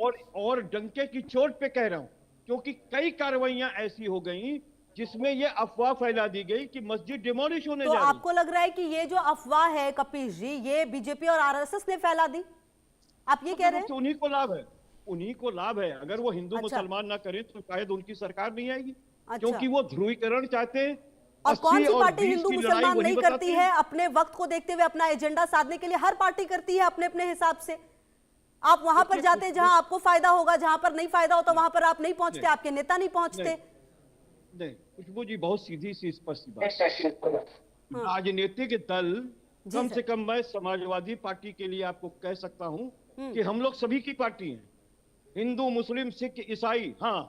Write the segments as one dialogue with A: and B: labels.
A: और डंके की चोट पे कह रहा हूं, क्योंकि कई कार्रवाइयां ऐसी हो गई जिसमें ये अफवाह फैला दी गई कि मस्जिद डिमोलिश होने
B: तो
A: जा रही।
B: आपको लग रहा है कि ये जो अफवाह है कपीश जी, ये बीजेपी और आरएसएस ने फैला दी, आप ये कह रहे हैं?
A: उन्हीं को लाभ है, उन्हीं को लाभ है। अगर वो हिंदू
B: अच्छा
A: मुसलमान ना करें तो शायद उनकी सरकार नहीं आएगी,
B: अच्छा।
A: क्योंकि वो ध्रुवीकरण चाहते हैं।
B: और कौन
A: 80
B: सी
A: और
B: पार्टी
A: 20
B: हिंदू
A: की लड़ाई
B: मुसलमान
A: वही
B: नहीं
A: बताते
B: करती
A: हैं।
B: है? अपने वक्त को देखते हुए अपना एजेंडा साधने के लिए हर पार्टी करती है अपने अपने हिसाब से। आप वहां पर जाते हैं जहां आपको फायदा होगा, जहां पर नहीं फायदा होता वहां पर आप नहीं पहुंचते, आपके नेता नहीं पहुंचते।
A: नहीं, खुशबू जी, बहुत सीधी सी स्पष्ट बात।
B: हाँ
A: राजनीतिक दल,
B: जी
A: कम
B: सर।
A: से कम मैं समाजवादी पार्टी के लिए आपको कह सकता हूं कि
B: हम्म
A: हम लोग सभी की पार्टी हैं, हिंदू मुस्लिम सिख ईसाई। हाँ,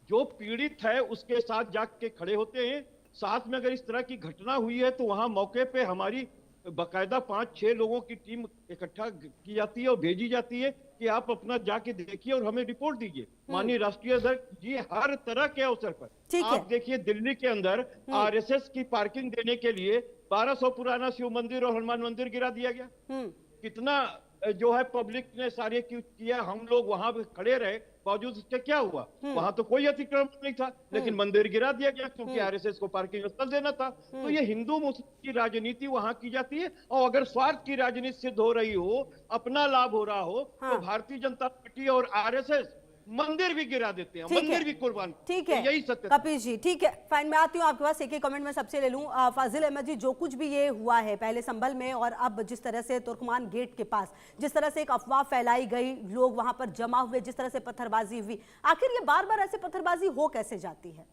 A: जो पीड़ित है उसके साथ जाग के खड़े होते हैं। साथ में अगर इस तरह की घटना हुई है तो वहां मौके पे हमारी बकायदा 5-6 लोगों की टीम इकट्ठा की जाती है और भेजी जाती है कि आप अपना जाके देखिए और हमें रिपोर्ट दीजिए। माननीय राष्ट्रीय अध्यक्ष जी हर तरह के अवसर पर,
B: ठीक है।
A: आप देखिए दिल्ली के अंदर आरएसएस की पार्किंग देने के लिए 1200 पुराना शिव मंदिर और हनुमान मंदिर गिरा दिया गया। कितना जो है पब्लिक ने सारे किया, हम लोग वहां पे खड़े रहे, बावजूद उसके क्या हुआ? वहां तो कोई अतिक्रमण नहीं था, लेकिन मंदिर गिरा दिया गया क्योंकि आरएसएस को पार्किंग स्थल देना था। तो ये हिंदू मुस्लिम की राजनीति वहां की जाती है, और अगर स्वार्थ की राजनीति सिद्ध हो रही हो, अपना लाभ हो रहा हो, तो भारतीय जनता पार्टी और आरएसएस मंदिर भी गिरा देते हैं, मंदिर भी कुर्बान।
B: ठीक है
A: यही सत्य।
B: कपीश जी, ठीक है, फाइन। मैं आती हूँ आपके पास, एक कमेंट में सबसे ले लूं। फाजिल अहमद जी, जो कुछ भी ये हुआ है पहले संभल में और अब जिस तरह से तुर्कमान गेट के पास जिस तरह से एक अफवाह फैलाई गई, लोग वहां पर जमा हुए, जिस तरह से पत्थरबाजी हुई, आखिर ये बार बार ऐसे पत्थरबाजी हो कैसे जाती है?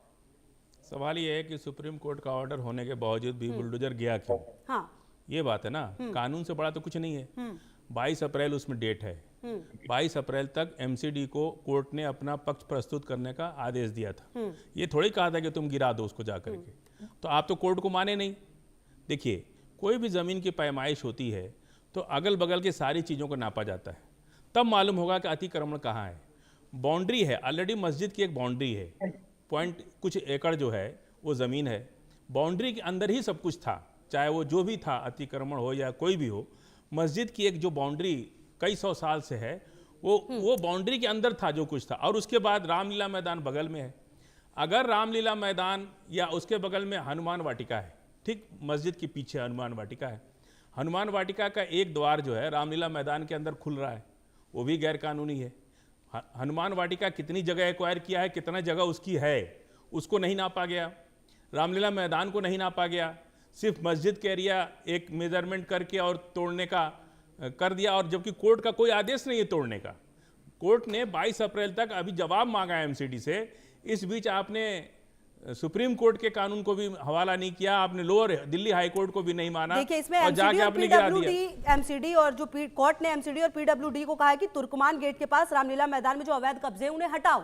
C: सवाल ये है कि सुप्रीम कोर्ट का ऑर्डर होने के बावजूद भी बुलडोजर गया क्यों?
B: हाँ
C: ये बात है ना, कानून से बड़ा तो कुछ नहीं है। 22 अप्रैल उसमें डेट है, 22 अप्रैल तक एमसीडी को कोर्ट ने अपना पक्ष प्रस्तुत करने का आदेश दिया था। ये थोड़ी कहा था कि तुम गिरा दो उसको जाकर के, तो आप तो कोर्ट को माने नहीं। देखिए, कोई भी ज़मीन की पैमाइश होती है तो अगल बगल की सारी चीज़ों को नापा जाता है, तब मालूम होगा कि अतिक्रमण कहाँ है। बाउंड्री है, ऑलरेडी मस्जिद की एक बाउंड्री है, पॉइंट कुछ एकड़ जो है वो ज़मीन है, बाउंड्री के अंदर ही सब कुछ था, चाहे वो जो भी था, अतिक्रमण हो या कोई भी हो। मस्जिद की एक जो बाउंड्री कई सौ साल से है, वो बाउंड्री के अंदर था जो कुछ था। और उसके बाद रामलीला मैदान बगल में है। अगर रामलीला मैदान या उसके बगल में हनुमान वाटिका है, ठीक मस्जिद के पीछे हनुमान वाटिका है, हनुमान वाटिका का एक द्वार जो है रामलीला मैदान के अंदर खुल रहा है, वो भी गैरकानूनी है। हनुमान वाटिका कितनी जगह एक्वायर किया है, कितना जगह उसकी है, उसको नहीं नापा गया। रामलीला मैदान को नहीं नापा गया, सिर्फ मस्जिद के एरिया एक मेजरमेंट करके और तोड़ने का कर दिया, और जबकि कोर्ट का कोई आदेश नहीं है तोड़ने का। कोर्ट ने 22 अप्रैल तक अभी जवाब मांगा है एमसीडी से। इस बीच आपने सुप्रीम कोर्ट के कानून को भी हवाला नहीं किया, आपने लोअर दिल्ली हाई कोर्ट को भी नहीं माना।
B: देखिए, इसमें
C: और जाके आपने गिरा दिया।
B: एमसीडी और जो कोर्ट ने एमसीडी और पीडब्ल्यूडी को कहा है कि तुर्कमान गेट के पास रामलीला मैदान में जो अवैध कब्जे उन्हें हटाओ,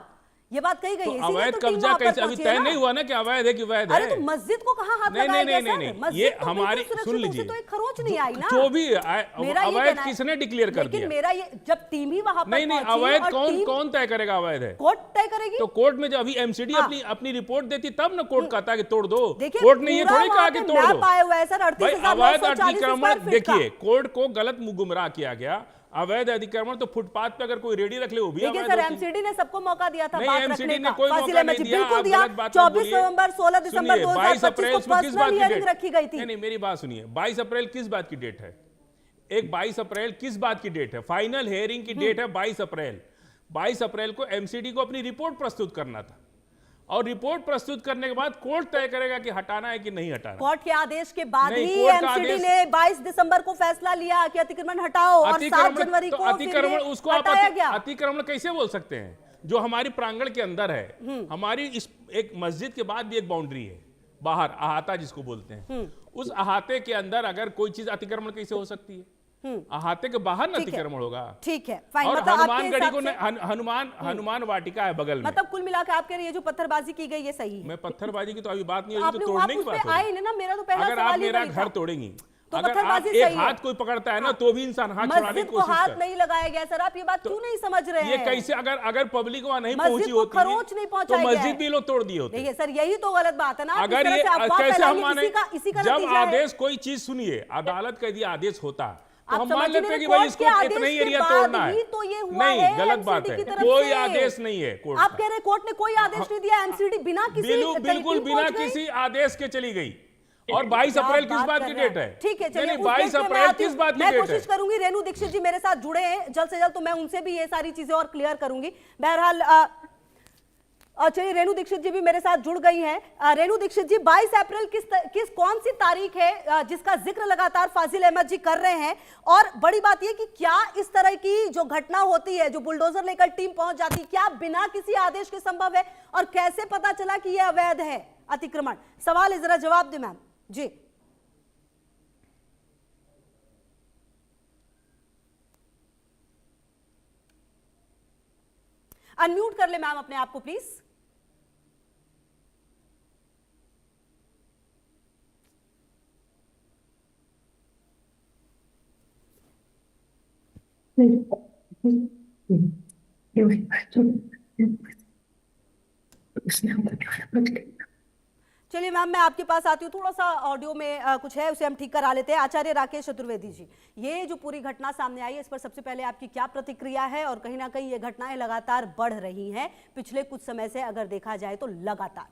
B: ये बात कही गई है।
C: तो अवैध कब्जा कैसे अभी तय नहीं हुआ ना कि अवैध है कि वैध है?
B: अरे तो मस्जिद को कहाँ हाथ लगाया गया सर?
C: नहीं, ये
B: तो
C: हमारी सुन लीजिए,
B: तो एक खरोच नहीं आई ना।
C: जो भी अवैध किसने डिक्लेयर कर दिया?
B: लेकिन मेरा ये, जब टीम ही वहां पर
C: नहीं, अवैध कौन तय करेगा अवैध है?
B: कोर्ट तय करेगी।
C: तो कोर्ट में जब अभी एमसीडी अपनी रिपोर्ट देती तब ना कोर्ट कहता कि तोड़ दो। कोर्ट ने ये थोड़ी कहा कि तोड़ दो। अवैध अतिक्रमण, देखिए, कोर्ट को गलत गुमराह किया गया। अवैध अतिक्रमण तो फुटपाथ पे अगर कोई रेडी रख ले वो भी अवैध
B: सर, एमसीडी ने सबको मौका दिया था बात रखने का।
C: कोई मौका नहीं दिया,
B: बिल्कुल दिया। 24 नवंबर 16 दिसंबर
C: 2025
B: को पर्सनल हियरिंग रखी गई थी।
C: नहीं, मेरी बात सुनिए, 22 अप्रैल किस बात की डेट है? एक 22 अप्रैल किस बात की डेट है? फाइनल हियरिंग की डेट है 22 अप्रैल। 22 अप्रैल को एमसीडी को अपनी रिपोर्ट प्रस्तुत करना था, और रिपोर्ट प्रस्तुत करने के बाद कोर्ट तय करेगा कि हटाना है कि नहीं हटाना।
B: कोर्ट के आदेश के बाद ही एमसीडी ने 22 दिसंबर को फैसला लिया कि अतिक्रमण हटाओ, और 7 जनवरी को
C: अतिक्रमण, उसको आप अतिक्रमण कैसे बोल सकते हैं? जो हमारी प्रांगण के अंदर है, हमारी इस एक मस्जिद के बाद भी एक बाउंड्री है बाहर, अहाता जिसको बोलते हैं, उस अहाते के अंदर अगर कोई चीज अतिक्रमण कैसे हो सकती है? अहाते के बाहर न अतिक्रमण होगा।
B: ठीक है,
C: और हनुमान गढ़ी को हनुमान वाटिका है बगल में।
B: मतलब कुल मिलाकर आप कह रहे हैं जो पत्थरबाजी की गई ये सही है?
C: मैं पत्थरबाजी की तो अभी बात नहीं होगी, तो तोड़ने की बात होगी।
B: ना, मेरा तो पहला
C: अगर आप मेरा घर तोड़ेंगी,
B: तो
C: अगर आप एक हाथ कोई पकड़ता है ना, तो भी इंसान हाथ छुड़ाने की कोशिश
B: हाथ नहीं लगाया गया सर, आप ये बात क्यों नहीं समझ रहे हैं?
C: ये कैसे, अगर पब्लिक वहां नहीं पहुंची होती
B: खरोच नहीं पहुंचाई
C: तो मस्जिद भी लोग तोड़ दिए होते।
B: देखिए सर, यही तो गलत बात है ना।
C: अगर ये कैसे हम माने, जब आदेश कोई चीज सुनिए, अदालत का यदि आदेश होता तो
B: आप
C: हम मान
B: समझ
C: लेते
B: नहीं
C: हैं कि
B: रहे,
C: भाई
B: कोर्ट के
C: इसको
B: आदेश
C: इतना ही
B: के
C: एरिया
B: बाद
C: तोड़ना है।
B: ही तो ये हुआ
C: नहीं,
B: है
C: गलत बात
B: MCD
C: है,
B: की तरफ
C: कोई
B: से।
C: आदेश नहीं है कोर्ट
B: आप
C: का।
B: कह रहे हैं कोर्ट ने कोई आदेश नहीं दिया, एमसीडी बिना किसी
C: बिल्कुल
B: टीम
C: बिना
B: पहुंच गई?
C: किसी आदेश के चली गई। और 22
B: क्या
C: अप्रैल किस बात
B: कर
C: की
B: रहे हैं?
C: डेट है?
B: ठीक है, चलिए
C: नहीं,
B: उस
C: 22
B: डेट पे मैं
C: अप्रैल
B: आती
C: किस
B: हूँ।
C: बात की
B: मैं
C: डेट है?
B: कोशिश करूंगी, रेणु दीक्षित जी मेरे साथ जुड़े हैं जल्द से जल्द, तो मैं उनसे भी ये सारी चीजें और क्लियर करूंगी। बहरहाल चलिए, रेणु दीक्षित जी भी मेरे साथ जुड़ गई हैं। रेणु दीक्षित जी, 22 अप्रैल किस कौन सी तारीख है जिसका जिक्र लगातार फाजिल अहमद जी कर रहे हैं? और बड़ी बात यह कि क्या इस तरह की जो घटना होती है, जो बुलडोजर लेकर टीम पहुंच जाती, क्या बिना किसी आदेश के संभव है? और कैसे पता चला कि यह अवैध है अतिक्रमण? सवाल है, जरा जवाब दें मैम जी। अनम्यूट कर ले मैम अपने आप को प्लीज। चलिए मैम, मैं आपके पास आती हूँ। थोड़ा सा ऑडियो में कुछ है, उसे हम ठीक करा लेते हैं। आचार्य राकेश चतुर्वेदी जी, ये जो पूरी घटना सामने आई है, इस पर सबसे पहले आपकी क्या प्रतिक्रिया है? और कहीं ना कहीं ये घटनाएं लगातार बढ़ रही हैं पिछले कुछ समय से, अगर देखा जाए तो लगातार।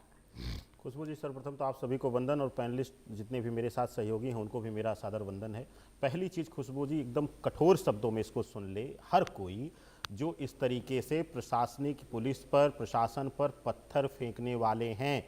D: खुशबू जी, सर्वप्रथम तो आप सभी को वंदन, और पैनलिस्ट जितने भी मेरे साथ सहयोगी हैं उनको भी मेरा सादर वंदन है। पहली चीज़ खुशबू जी, एकदम कठोर शब्दों में इसको सुन ले, हर कोई जो इस तरीके से प्रशासनिक पुलिस पर, प्रशासन पर पत्थर फेंकने वाले हैं,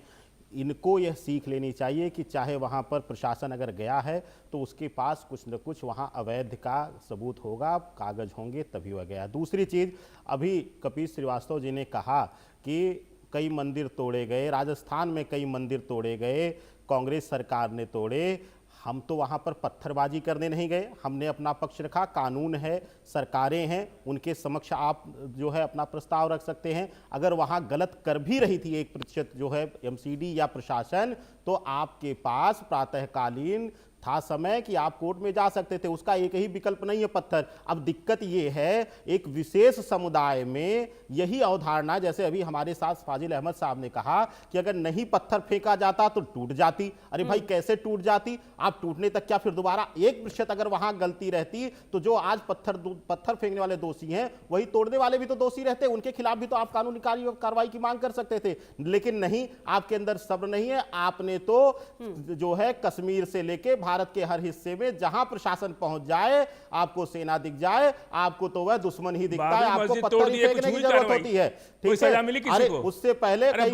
D: इनको यह सीख लेनी चाहिए कि चाहे वहाँ पर प्रशासन अगर गया है तो उसके पास कुछ न कुछ वहाँ अवैध का सबूत होगा, कागज होंगे, तभी वह गया। दूसरी चीज़, अभी कपिल श्रीवास्तव जी ने कहा कि कई मंदिर तोड़े गए, राजस्थान में कई मंदिर तोड़े गए, कांग्रेस सरकार ने तोड़े। हम तो वहाँ पर पत्थरबाजी करने नहीं गए, हमने अपना पक्ष रखा। कानून है, सरकारें हैं, उनके समक्ष आप जो है अपना प्रस्ताव रख सकते हैं। अगर वहाँ गलत कर भी रही थी 1% जो है एमसीडी या प्रशासन, तो आपके पास प्रातःकालीन था समय कि आप कोर्ट में जा सकते थे। उसका एक ही विकल्प नहीं है पत्थर। अब दिक्कत ये है, एक विशेष समुदाय में यही अवधारणा, जैसे अभी हमारे साथ फाजिल अहमद साहब ने कहा कि अगर नहीं पत्थर फेंका जाता तो टूट जाती। अरे भाई, कैसे टूट जाती? आप टूटने तक क्या फिर दोबारा 1% अगर वहां गलती रहती तो जो आज पत्थर फेंकने वाले दोषी हैं वही तोड़ने वाले भी तो दोषी रहते, उनके खिलाफ भी तो आप कानूनी कार्रवाई की मांग कर सकते थे। लेकिन नहीं, आपके अंदर सब्र नहीं है। आपने तो जो है कश्मीर से लेके भारत के हर हिस्से में जहां प्रशासन पहुंच जाए, आपको सेना दिख जाए, आपको तो वह दुश्मन ही दिखता है, आपको पत्थर ही फेंकने की जरूरत होती है। ठीक है? अरे उससे पहले कई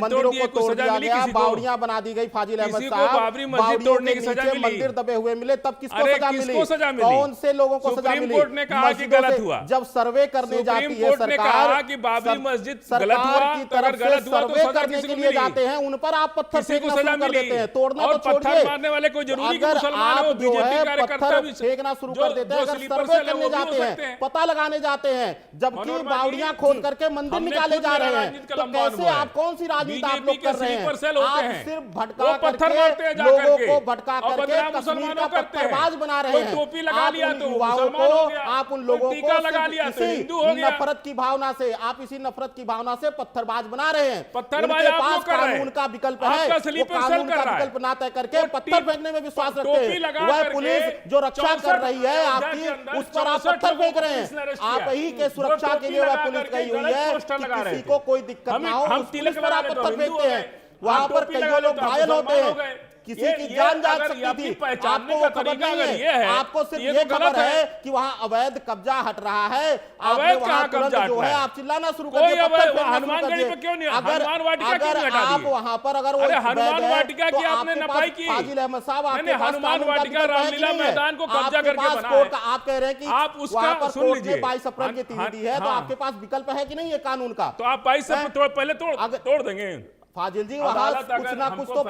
D: मंदिरों को तोड़ दिया गया, बावड़ियां बना दी गई। फाजिल अहमद साहब, बावड़ियों के नीचे मंदिर दबे हुए मिले, तब किसको सजा मिली? कौन से लोगों को सजा मिली? जब सर्वे करने जाती है सरकार की तरफ से सर्वे करने के लिए जाते हैं, उन पर आप पत्थर फेंकना शुरू कर देते हैं। तोड़ना तो छोड़िए, अगर आप जो है पत्थर फेंकना शुरू कर देते हैं, अगर सर्वे करने जाते हैं, पता लगाने जाते हैं, जबकि बावड़ियां खोद करके मंदिर निकाले जा रहे हैं, तो कैसे आप, कौन सी राजनीति आप लोग कर रहे हैं? आप सिर्फ भटका करके लोगों को भटका करके कश्मीर का पत्थरबाज बना रहे हैं। आप उन युवाओं को, आप उन लोगों को इसी नफरत की भावना से, आप इसी नफरत की भावना से पत्थरबाज बना रहे हैं। उनके पास कानून का विकल्प है, वो कानून का विकल्प ना तय करके पत्थर फेंकने में विश्वास रखते हैं। वह पुलिस जो रक्षा कर रही है आपकी, उस पर आप पत्थर फेंक रहे हैं। आप ही के सुरक्षा के लिए वह पुलिस गई हुई है कि किसी को कोई दिक्कत ना हो, उस पुलिस पर आप पत्थर फेंकते हैं। वहां पर कई लोग घायल होते हैं, किसी की जान जा सकती थी। आपको वो खबर नहीं है, आपको सिर्फ ये खबर है कि वहाँ अवैध कब्जा हट रहा है। आपने वहाँ तुरंत जो है आप चिल्लाना शुरू कर दिए, अगर आप वहाँ पर अगर वो
C: हनुमान वाटिका की आपने नपाई की,
D: फाजिल अहमद साहब, आपके
C: हनुमान वाटिका रामलीला मैदान को कब्जा करके
D: बनाया। आप कह रहे हैं कि
C: आप
D: वहाँ पर कोर्ट ने 22 अप्रैल की तिथि दी है, तो आपके पास विकल्प है कि नहीं है कानून का?
C: तो आप 22 अप्रैल पहले तोड़ देंगे।
D: फाजिल जी, वहां कुछ ना कुछ तो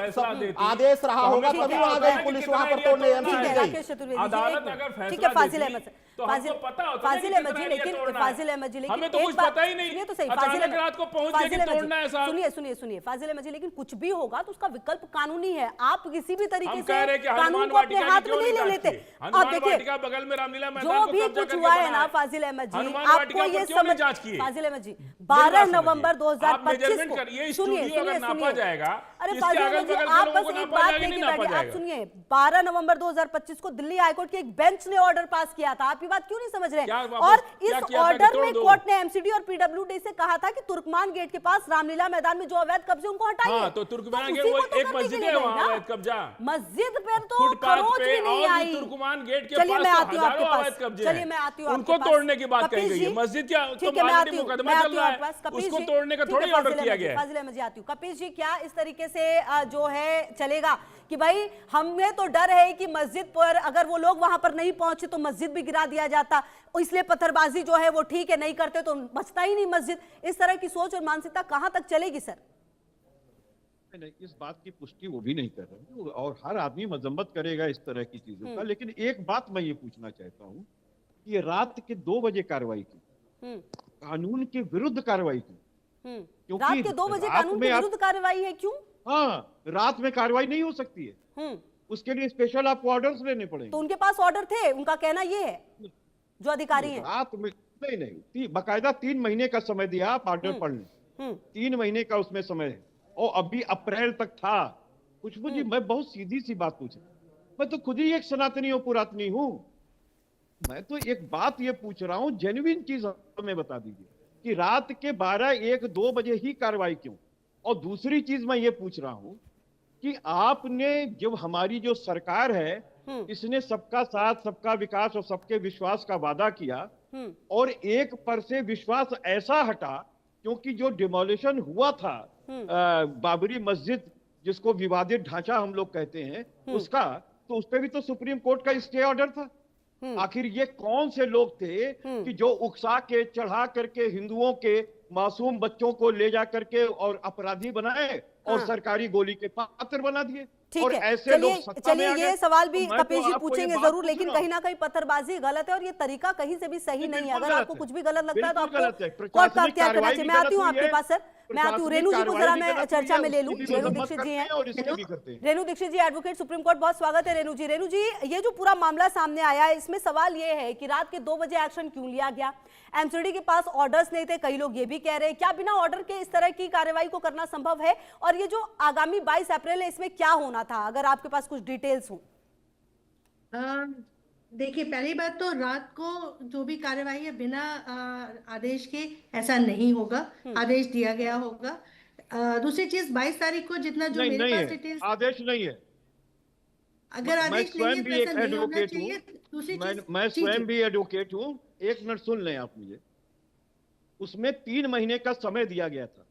D: आदेश रहा होगा, तभी वहां गई पुलिस, वहां पर तोड़ने एमसीडी गई।
C: अदालत अगर
B: ठीक है फाजिल अहमद,
C: तो हमको पता होता है
B: फाजिल अहमद जी, लेकिन फाजिल अहमद जी, लेकिन
C: हमें तो कुछ पता ही नहीं।
B: सुनिए तो सही,
C: अचानक रात को पहुंच गए कि तोड़ना है साहब।
B: सुनिए फाजिल अहमद जी, लेकिन कुछ भी होगा तो उसका विकल्प कानूनी है। आप किसी भी तरीके से कानून
C: हनुमान
B: को अपने
C: वाटिका
B: हाथ
C: की
B: में
C: क्यों
B: नहीं ले
C: नहीं
B: लेते।
C: जांच की?
B: आप
C: हनुमान
B: देखिए
C: वाटिका बगल में रामलीला मैदान
B: जो
C: को
B: भी
C: कब्जा
B: कुछ
C: करके
B: हुआ है
C: बनाया
B: ना
C: है।
B: फाजिल अहमद जी,
C: हनुमान
B: आपको
C: वाटिका
B: ये
C: पर क्यों नहीं जांच की?
B: फाजिल अहमद जी,
C: मेरी
B: 12
C: बात समझिए।
B: नवंबर
C: आप
B: 2025
C: मेजरमेंट
B: को
C: करिए,
B: सुनिए
C: स्टूडियो अगर नापा जाएगा,
B: अरे
C: इसके
B: फाजिल
C: अगल
B: अहमद जी,
C: बगल के
B: आप
C: लोगों
B: बस
C: को
B: एक
C: नापा
B: बात
C: जाएगा,
B: लेके
C: नहीं नापा
B: बैठिए। आप
C: जाएगा।
B: सुनिए, 12 नवंबर 2025 को दिल्ली हाईकोर्ट के एक बेंच ने ऑर्डर पास किया था। आप ये बात क्यों नहीं समझ रहे?
C: क्या वापस-
B: और
C: क्या
B: इस
C: किया था कि
B: ऑर्डर
C: तोड़
B: में
C: दो?
B: कोर्ट ने एमसीडी और पीडब्ल्यूडी से कहा था कि तुर्कमान गेट के पास रामलीला मैदान में जो अवैध कब्जे उनको हटाइए।
C: हाँ, तो तुर्कमान
B: उसी
C: गेट वो
B: को तो
C: एक
B: करने के
C: मस्जिद
B: लिए
C: है
B: गई
C: वहाँ
B: ना।
C: अवैध कब्जा।
B: मस्जिद पर तो
C: फुटपाथ
B: खरोच
C: पे
B: भी नहीं
C: और भी
B: आई।
C: तुर्कमान गेट के
B: चलिए
C: पास
B: मैं
C: तो
B: आती हूँ आपके
C: हजारों
B: पास।
C: अवैध कब्जे
B: चलिए
C: हैं।
B: मैं आती हूँ
C: उनको
B: आपके पास।
C: तोड़ने की बात कही
B: कपिल
C: गई है।
B: जी,
C: मस्जिद क्या
B: ठीक है, मैं
C: ऑलरेडी
B: आती हूँ,
C: मुकदमा
B: मैं
C: चल
B: आती हूँ
C: रहा
B: आपके पास।
C: है,
B: कपिल
C: उसको
B: जी,
C: तोड़ने का
B: ठीक
C: थोड़ी
B: है,
C: ऑर्डर
B: फाजिल
C: किया
B: अहमद जी,
C: गया है।
B: फाजिल अहमद जी आती हूँ। कपिल जी, क्या इस तरीके से जो है चलेगा कि भाई हमें तो डर है कि मस्जिद पर अगर वो लोग वहां पर नहीं पहुंचे तो मस्जिद भी गिरा दिया जाता, इसलिए पत्थरबाजी जो है वो ठीक है, नहीं करते तो बचता ही नहीं मस्जिद। इस तरह की सोच और मानसिकता कहां तक चलेगी सर?
A: नहीं, इस बात की पुष्टि वो भी नहीं कर रहे और हर आदमी मजम्मत करेगा इस तरह की चीजों का। लेकिन एक बात मैं ये पूछना चाहता हूँ कि ये रात के 2 बजे कार्रवाई की, कानून के विरुद्ध कार्रवाई की, क्योंकि
B: रात के 2 बजे
A: रात
B: कानून
A: में
B: के
A: आप-
B: विरुद्ध कार्रवाई है, क्यों?
A: हाँ, रात में कार्रवाई नहीं हो सकती है, उसके लिए स्पेशल आपको ऑर्डर्स लेने पड़ेंगे।
B: तो उनके पास ऑर्डर थे, उनका कहना ये है जो अधिकारी हैं।
A: रात में नहीं, बाकायदा 3 महीने का समय दिया, आप ऑर्डर पढ़ लें। 3 महीने का उसमें समय है और अभी अप्रैल तक था। खुशबू जी, मैं बहुत सीधी सी बात पूछ रहा हूं, मैं तो खुद ही एक सनातनी और पुरातनी हूं। मैं तो एक बात ये पूछ रहा हूं, जेन्युइन चीज हमें बता दीजिए कि रात के 12, 1, 2 बजे ही कार्रवाई क्यों? और दूसरी चीज मैं ये पूछ रहा हूं कि आपने जब हमारी जो सरकार है इसने सबका साथ, सबका विकास और सबके विश्वास का वादा किया और एक पर से विश्वास ऐसा हटा, क्योंकि जो डिमोलिशन हुआ था बाबरी मस्जिद, जिसको विवादित ढांचा हम लोग कहते हैं, उसका तो उस पे भी तो सुप्रीम कोर्ट का स्टे ऑर्डर था। आखिर ये कौन से लोग थे कि जो उकसा के चढ़ा करके हिंदुओं के मासूम बच्चों को ले जा करके और अपराधी बनाए और सरकारी गोली के पात्र बना दिए?
B: ठीक
A: और
B: है,
A: ऐसे लोग सत्ता में आ
B: ये
A: गए।
B: सवाल भी
A: तो मैं
B: कपिल
A: तो
B: जी
A: आपको ये
B: पूछेंगे
A: बात
B: जरूर,
A: पूछ
B: लेकिन
A: रहा हूं।
B: कहीं ना कहीं पत्थरबाजी गलत है और ये तरीका कहीं से भी सही नहीं है।
A: बिल्कुल
B: अगर
A: गलत
B: आपको
A: है।
B: कुछ भी गलत लगता है तो
A: बिल्कुल गलत है।
B: आपको कोर्ट का
A: प्रशासनिक
B: अख्तियार करना
A: कार्रवाई
B: चाहिए।
A: भी
B: मैं आती हूँ
A: गलत हुई
B: आपके
A: है।
B: पास सर, मैं आती हूँ। रेणु जी को जरा मैं चर्चा में ले लूँ। रेणु दीक्षित जी हैं, रेणु दीक्षित जी एडवोकेट सुप्रीम कोर्ट, बहुत स्वागत है रेणु जी। रेणु जी, ये जो पूरा मामला सामने आया है इसमें सवाल ये है कि रात के 2 बजे एक्शन क्यों लिया गया? एमसीडी के पास ऑर्डर्स नहीं थे, कई लोग ये भी कह रहे हैं। क्या बिना ऑर्डर के इस तरह की कार्रवाई को करना संभव है? और ये जो आगामी 22 अप्रैल है इसमें क्या होना था, अगर आपके पास कुछ डिटेल्स हो?
E: देखिए, पहली बात तो रात को जो भी कार्रवाई है बिना आदेश के ऐसा नहीं होगा, आदेश दिया गया होगा। दूसरी चीज, 22 तारीख को जितना जो मेरे पास डिटेल्स,
A: आदेश नहीं है।
E: अगर
A: मैं
E: आदेश नहीं है
A: स्वयं
E: तो
A: भी एक
E: ऐसा नहीं होना
A: एडवोकेट
E: चाहिए।
A: हूँ।
E: दूसरी चीज,
A: मैं स्वयं भी एडवोकेट हूँ। एक मिनट सुन लें आप मुझे। उसमें 3 महीने का समय दिया गया था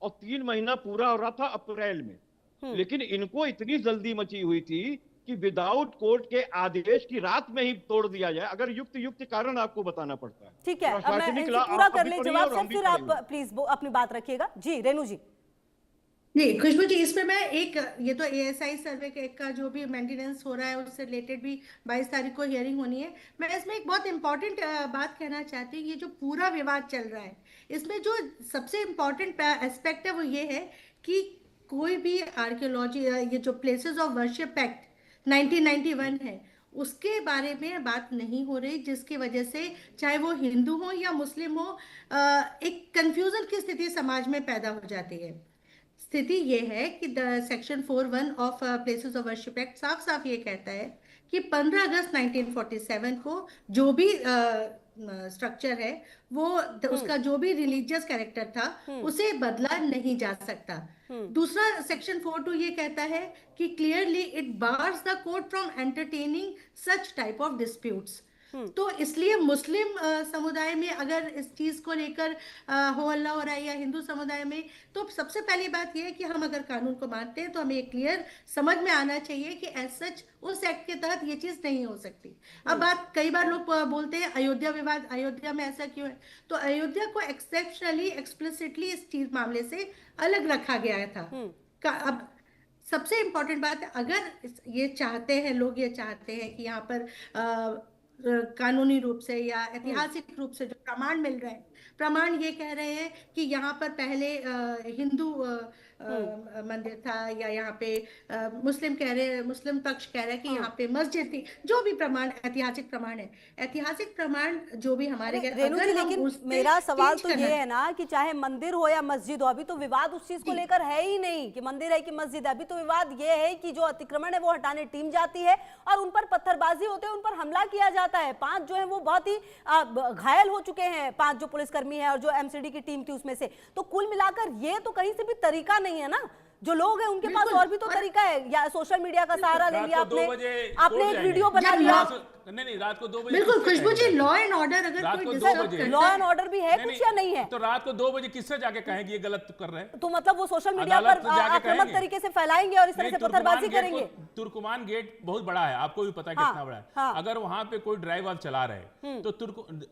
A: और 3 महीना पूरा हो रहा था अप्रैल में, लेकिन इनको इतनी जल्दी मची हुई थी कि विदाउट कोर्ट के आदेश की रात में ही तोड़ दिया जाए। अगर युक्त कारण आपको बताना पड़ता है।
B: ठीक है, अब मैं
A: प्रशासनिक
B: इनसे
A: ला
B: पूरा
A: आप
B: कर
A: अभी
B: ले
A: पढ़िए
B: जवाब
A: और
B: सर,
A: हम भी
B: फिर आप
A: पढ़ेंगे।
B: प्लीज अपनी बात रखिएगा। जी रेणु जी।
E: नहीं खुशबू जी, इसमें मैं एक, ये तो एएसआई सर्वे का जो भी मेंटेनेंस हो रहा है उससे रिलेटेड भी 22 तारीख को हियरिंग होनी है। मैं इसमें एक बहुत इंपॉर्टेंट बात कहना चाहती हूँ। ये जो पूरा विवाद चल रहा है इसमें जो सबसे इम्पोर्टेंट एस्पेक्ट है वो ये है कि कोई भी आर्कियोलॉजी, ये जो प्लेसेस ऑफ वर्शिप एक्ट 1991 है उसके बारे में बात नहीं हो रही, जिसकी वजह से चाहे वो हिंदू हो या मुस्लिम हो, एक कंफ्यूजन की स्थिति समाज में पैदा हो जाती है। स्थिति ये है कि section 4(1) of places of worship act साफ साफ ये कहता है कि 15 अगस्त 1947 को जो भी स्ट्रक्चर है वो उसका जो भी रिलीजियस कैरेक्टर था उसे बदला नहीं जा सकता। दूसरा सेक्शन 4(2) ये कहता है कि clearly it bars the court from entertaining such type of disputes. तो इसलिए मुस्लिम समुदाय में अगर इस चीज को लेकर हो हल्ला हो रहा है या हिंदू समुदाय में, तो सबसे पहली बात यह है कि हम अगर कानून को मानते हैं तो हमें एक क्लियर समझ में आना चाहिए कि एज सच उस एक्ट के तहत ये चीज नहीं हो सकती। अब बात, कई बार लोग बोलते हैं अयोध्या विवाद, अयोध्या में ऐसा क्यों है? तो अयोध्या को एक्सेप्शनली एक्सप्लिसिटली इस चीज मामले से अलग रखा गया था। अब सबसे इंपॉर्टेंट बात है, अगर ये चाहते हैं लोग, ये चाहते हैं कि यहाँ पर कानूनी रूप से या ऐतिहासिक रूप से जो प्रमाण मिल रहे हैं, प्रमाण ये कह रहे हैं कि यहाँ पर पहले हिंदू मंदिर था, या यहाँ पे मुस्लिम पक्ष कह रहे हैं कि यहाँ पे मस्जिद थी। जो भी प्रमाण, ऐतिहासिक प्रमाण है, ऐतिहासिक प्रमाण जो भी हमारे
B: रेणु जी, लेकिन मेरा सवाल तो ये है ना कि चाहे मंदिर हो या मस्जिद हो, अभी तो विवाद उस चीज को लेकर है ही नहीं कि मंदिर है कि मस्जिद है। अभी तो विवाद ये है कि जो अतिक्रमण है वो हटाने टीम जाती है और उन पर पत्थरबाजी होते हैं, उन पर हमला किया जाता है। 5 जो है वो बहुत ही घायल हो चुके हैं, 5 जो पुलिसकर्मी है और जो एमसीडी की टीम थी उसमें से। तो कुल मिलाकर ये तो कहीं से भी तरीका नहीं है ना। जो लोग हैं उनके पास और भी तो तरीका है, या सोशल मीडिया का सहारा ले लिया आपने एक वीडियो बना लिया।
C: नहीं, रात को 2 बजे
E: बिल्कुल खुशबू जी, लॉ एंड ऑर्डर अगर कोई
B: लॉ एंड ऑर्डर भी है कुछ या नहीं है,
C: तो रात को 2 बजे किससे जाके कहेंगे ये गलत कर रहे हैं?
B: तो मतलब वो सोशल मीडिया पर आक्रामक तरीके से फैलाएंगे और इस तरह से पत्थरबाजी करेंगे।
C: तुर्कमान गेट बहुत बड़ा है, आपको भी पता है कितना बड़ा है। अगर वहां पे कोई ड्राइव आप चला रहे हैं तो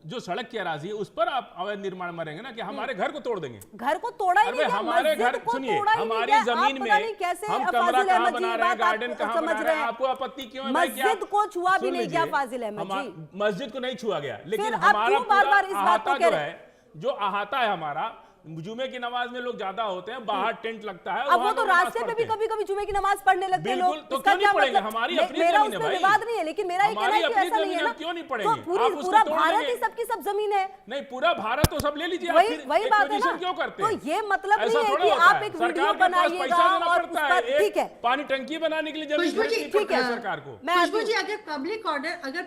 C: जो सड़क की अराजी है उस पर आप अवैध निर्माण मारेंगे ना कि हमारे घर को तोड़ देंगे।
B: घर को तोड़ा ही नहीं,
C: हमारे घर, सुनिए, हमारी जमीन में हम कमरा कहाँ बना रहे हैं, गार्डन कहाँ बना रहे हैं, आपको आपत्ति क्यों है?
B: मस्जिद को छुआ भी नहीं गया फाजिल अहमद जी,
C: मस्जिद को नहीं छुआ गया, लेकिन
B: हमारा
C: पूरा अहाता जो है, जो अहाता है हमारा, जुमे की नमाज में लोग ज्यादा होते हैं, बाहर टेंट लगता है,
B: अब वो तो रास्ते पे भी कभी-कभी जुमे की नमाज पढ़ने लगते हैं लोग।
C: तो क्यों नहीं पढ़ेंगे? हमारी अपनी जमीन है भाई,
B: विवाद नहीं है, लेकिन मेरा ये कहना है कि ऐसा नहीं है ना,
C: क्यों नहीं पढ़ेंगे?
B: पूरा भारत ही सबकी सब जमीन है।
C: नहीं, पूरा भारत तो सब ले लीजिए,
B: वही बात है ना,
C: क्यों करते हैं?
B: तो ये मतलब नहीं है कि आप एक वीडियो बनाइएगा और उस पर, ठीक है,
C: पानी टंकी बनाने के लिए जमीन
E: ठीक है
C: सरकार को।
E: खुशबू जी, अगर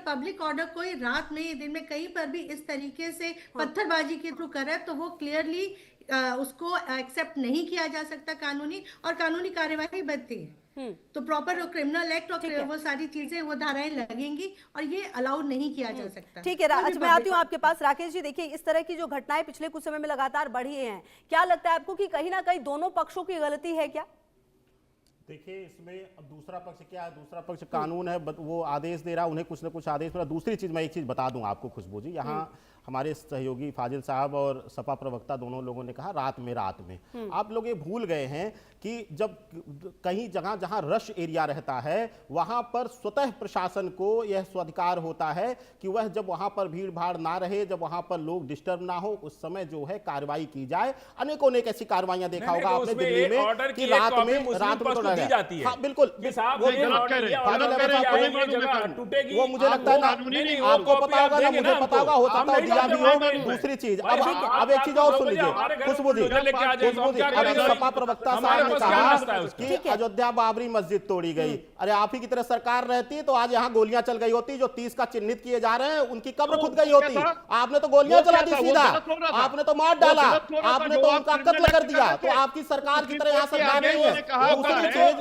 E: पब्लिक ऑर्डर कोई रात में, दिन में कहीं पर भी इस तरीके से पत्थरबाजी के थ्रू कर रहा है, तो वो क्लियरली उसको एक्सेप्ट नहीं किया जा सकता कानूनी, और कानूनी कार्यवाही बनती है। तो प्रॉपर क्रिमिनल एक्ट और वो सारी चीजें, वो धाराएं लगेंगी और ये अलाउ नहीं किया जा सकता।
B: ठीक है, अच्छा मैं आती हूँ आपके पास। राकेश जी, देखिए इस तरह की जो घटनाएं पिछले कुछ समय में लगातार बढ़ी हैं, क्या लगता है आपको कि कहीं ना कहीं दोनों पक्षों की गलती है क्या?
D: देखिए, इसमें अब दूसरा पक्ष क्या है, दूसरा पक्ष कानून है, वो आदेश दे रहा, उन्हें कुछ ना कुछ आदेश मिला। दूसरी चीज मैं एक चीज बता दूं आपको खुशबू जी, यहाँ हमारे सहयोगी फाजिल साहब और सपा प्रवक्ता दोनों लोगों ने कहा रात में आप लोग ये भूल गए हैं कि जब कहीं जगह जहां रश एरिया रहता है वहां पर स्वतः प्रशासन को यह स्वाधिकार होता है कि वह जब वहां पर भीड़ भाड़ ना रहे, जब वहां पर लोग डिस्टर्ब ना हो, उस समय जो है कार्रवाई की जाए। अनेकों ने ऐसी कार्रवाइयां देखा होगा आपने दिल्ली में कि रात में तो
C: दी जाती है।
D: बिल्कुल, वो मुझे लगता है ना, आपको पता होगा ना, मुझे पता होगा, हो सकता है दिया भी हो। दूसरी चीज, अब एक चीज और सुन लीजिए खुशबू जी, अभी सपा प्रवक्ता साहब ने कहा कि अयोध्या बाबरी मस्जिद तोड़ी गई। अरे आप ही की तरह सरकार रहती तो आज यहाँ गोलियां चल गई होती, जो 30 का चिन्हित किए जा रहे हैं उनकी कब्र खुद गई होती। आपने तो गोलियां चला दी सीधा, आपने तो मार डाला, आपने तो उनका कत्ल कर दिया। तो आपकी सरकार की तरह यहाँ सरकार नहीं है। दूसरी चीज,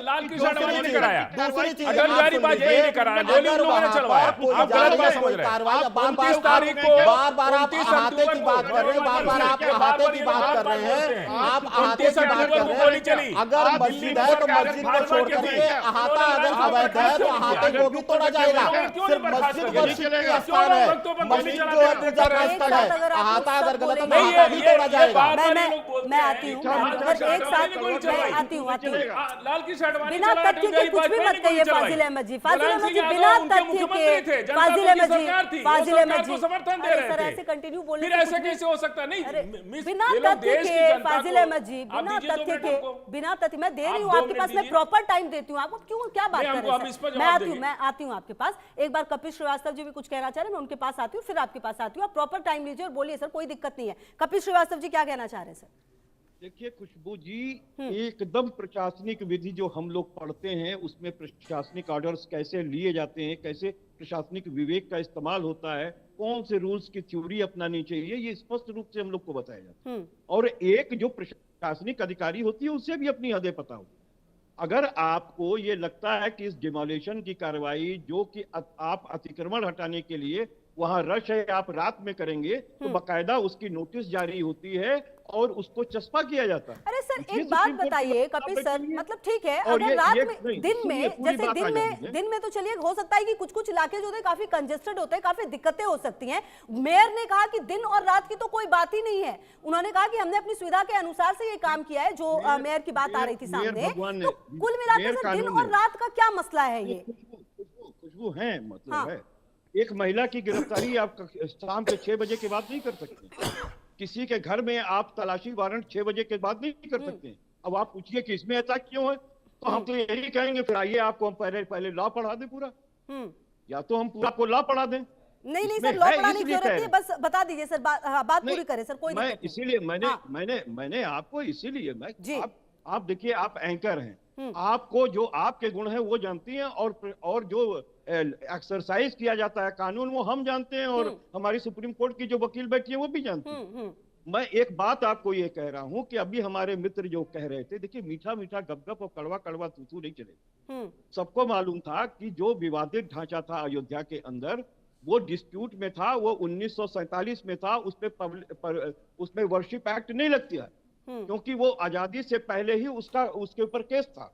D: बार आप अहाते की बात कर रहे हैं, बार आप अहाते की बात कर रहे हैं, आप अहाते की बात कर रहे हैं। अगर मस्जिद है तो मस्जिद को छोड़ करके अहाता अगर अवैध है तो अहाते को भी तोड़ा जाएगा। सिर्फ मस्जिद वर्शिप का स्थान है, मस्जिद जो है पूजा का स्थल है, अहाता अगर गलत है तो अहाता भी तोड़ा जाएगा।
B: मैं आती हूँ, एक साथ मैं आती हूँ। बिना तथ्य के कुछ भी मत कहिए फाजिल अहमद जी, फाजिल अहमद जी, बिना तथ्य के, फाजिल अहमद जी, फाजिल अहमद जी,
C: समर्थन दे रहे थे,
B: ऐसे कंटिन्यू बोलने
C: फिर ऐसे कैसे हो सकता? नहीं,
B: बिना तथ्य के फाजिल अहमद जी, बिना तथ्य के, बिना तथ्य, मैं दे रही हूँ आपके पास, मैं प्रॉपर टाइम देती हूँ आपको, क्यों क्या बात कर रहे हैं? मैं आती हूँ आपके पास। एक बार कपिल श्रीवास्तव जी भी कुछ कहना चाह रहे हैं, मैं उनके पास आती हूँ, फिर आपके पास आती हूँ। आप प्रॉपर टाइम लीजिए और बोलिए सर, कोई दिक्कत नहीं है। कपिल श्रीवास्तव जी क्या कहना चाह रहे हैं सर?
A: देखिए खुशबू जी, एकदम प्रशासनिक विधि जो हम लोग पढ़ते हैं उसमें प्रशासनिक ऑर्डर्स कैसे लिए जाते हैं, कैसे प्रशासनिक विवेक का इस्तेमाल होता है, कौन से रूल्स की थ्योरी अपनानी चाहिए, ये स्पष्ट रूप से हम लोग को बताया जाता है। और एक जो प्रशासनिक अधिकारी होती है उसे भी अपनी हदें पता हो। अगर आपको ये लगता है कि इस डिमोलिशन की कार्रवाई जो कि आप अतिक्रमण हटाने के लिए वहां रश है, आप रात में करेंगे, तो बकायदा उसकी नोटिस जारी होती है और उसको चस्पा किया जाता है।
B: अरे सर एक बात बताइए कपिल सर, मतलब ठीक है अगर रात में, दिन में, जैसे दिन में तो चलिए हो सकता है कि कुछ कुछ इलाके जो होते हैं काफी कंजेस्टेड होते हैं, काफी दिक्कतें हो सकती हैं। मेयर ने कहा कि दिन और रात की तो कोई बात ही नहीं है, उन्होंने कहा कि हमने अपनी सुविधा के अनुसार से ये काम किया है, जो मेयर की बात आ रही थी सामने। तो कुल मिलाकर दिन और रात का क्या मसला है? ये
A: खुशबू है, मतलब है एक महिला की गिरफ्तारी आप शाम के 6 बजे के बाद नहीं कर सकते। किसी के घर में आप तलाशी वारंट 6 बजे के बाद नहीं कर सकते। अब आप पूछिए कि इसमें ऐसा क्यों है, तो हम तो यही कहेंगे फिर आइए आपको हम पहले लॉ पढ़ा दें पूरा, या तो हम पूरा आपको लॉ पढ़ा दें।
B: नहीं नहीं
A: इसमें
B: सर, लॉ
A: है
B: पढ़ाने की
A: इसलिए
B: जरूरत
A: कह
B: नहीं
A: रहे
B: है,
A: हैं।
B: बस बता दीजिए सर, बात
A: नहीं,
B: पूरी करें सर, कोई
A: मैं
B: दिक्कत नहीं।
A: इसीलिए
B: हाँ,
A: मैंने आपको इसीलिए
B: जी।
A: आप देखिए, आप एंकर हैं, आपको जो आपके गुण हैं वो जानती हैं, और जो एक्सरसाइज किया जाता है कानून वो हम जानते हैं, और हमारी सुप्रीम कोर्ट की जो वकील बैठी है वो भी जानती है। मैं एक बात आपको ये कह रहा हूं कि अभी हमारे मित्र जो कह रहे थे, देखिए मीठा मीठा गपगप और कड़वा कड़वा तूतू नहीं चले। सबको मालूम था कि जो विवादित ढांचा था अयोध्या के अंदर, वो डिस्प्यूट में था, वो 1947 में था, उसमें वर्शिप एक्ट नहीं लगती है, क्योंकि वो आजादी से पहले ही उसके ऊपर केस था।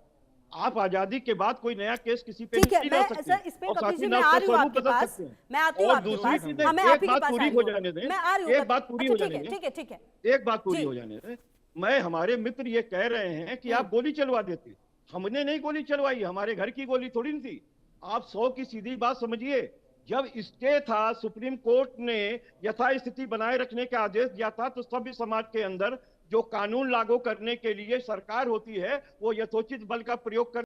A: आप आजादी के बाद कोई नया केस किसी पे
B: ठीक है,
A: नहीं
B: मैं
A: ला सकते,
B: सर इस पे
A: और
B: कपिल
A: साथ
B: जी
A: ही
B: मैं
A: ना
B: आ
A: उसका
B: रही हूँ
A: स्वरूप
B: आपके
A: बदल
B: पास,
A: सकते हैं।
B: मैं आती हूँ
A: और
B: आपके
A: दूसरी
B: पास।
A: चीज है,
B: हाँ, मैं आप
A: एक
B: ही के
A: बात
B: पास
A: पूरी
B: आई
A: हो
B: हूँ,
A: जाने दें,
B: मैं आ रही हूँ
A: एक
B: कपिल।
A: बात पूरी
B: अच्छा,
A: हो
B: ठीक
A: जाने
B: है,
A: दें,
B: ठीक है, ठीक है।
A: एक बात पूरी
B: जी।
A: हो जाने दें। मैं हमारे मित्र ये कह रहे हैं कि आप गोली चलवा देते, हमने नहीं गोली चलवाई, हमारे घर की गोली थोड़ी नहीं थी। आप 100 की सीधी बात समझिए, जब स्टे था, सुप्रीम कोर्ट ने यथास्थिति बनाए रखने का आदेश दिया था, तो सभ्य समाज के अंदर जो कानून लागू करने के लिए सरकार होती है वो यथोचित बल का प्रयोग कर